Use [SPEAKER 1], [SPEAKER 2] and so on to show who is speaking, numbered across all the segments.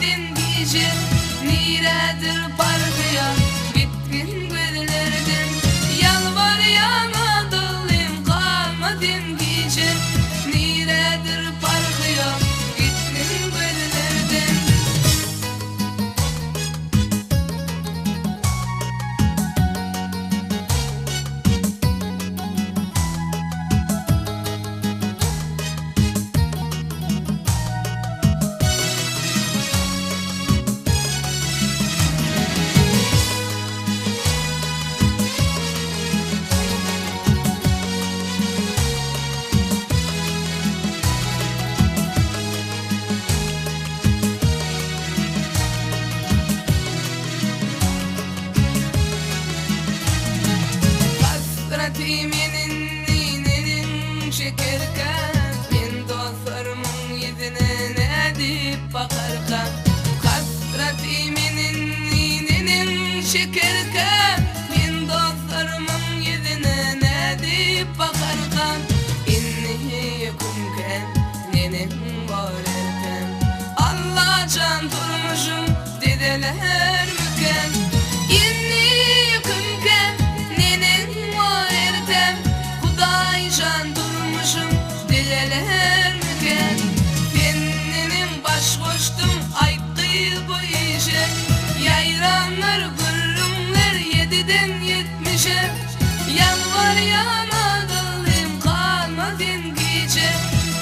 [SPEAKER 1] kalmadın gece, niredir parkıya gittin gözlerden. Yalvar yana dılım kalmadın gece, niredir parkıya gittin gözlerden. Hasretimin iğnenin çekerken, ben dostlarımın yüzüne ne deyip bakarken. Hasretimin iğnenin çekerken, ben dostlarımın yüzüne ne deyip bakarken. İnni yıkımken, nenem varırken, Allah can durmuşum dediler müken. İnni yıkımken, nenem varırken, Huday can durmuşum dediler müken. Ben nenem baş koştum aykıyı bu işe, yayranlar gırrımlar 7'den 70'e. Yalvar yana dılım kalmadın gece,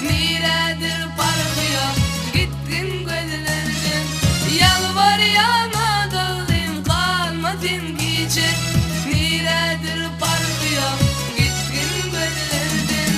[SPEAKER 1] niredir parkıya gittin gözlerden. Yalvar yana dılım kalmadın gece, niredir parkıya gittin gözlerden.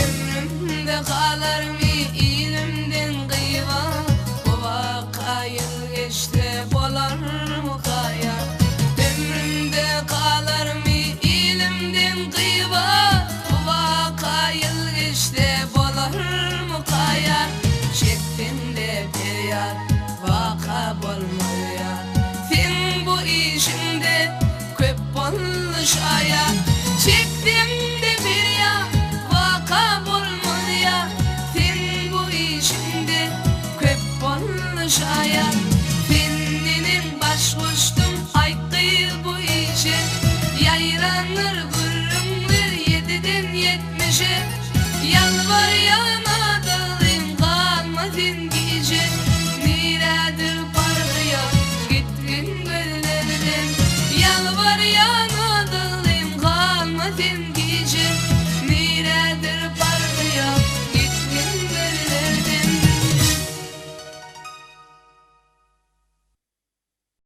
[SPEAKER 1] Ömrümde kalır mı ilimden kıyva, bu vakayı geçti bolar mı kaya? Ömrümde kalır mı ilimden kıyva, bu vakayı geçti bolar mı kaya? Çektim de feryat vaka bolmaya, sen bu işimde köp bolmuş aya. Çektim de feryat vaka bolmaya, sen bu işimde köp bolmuş aya. Senin baş koştu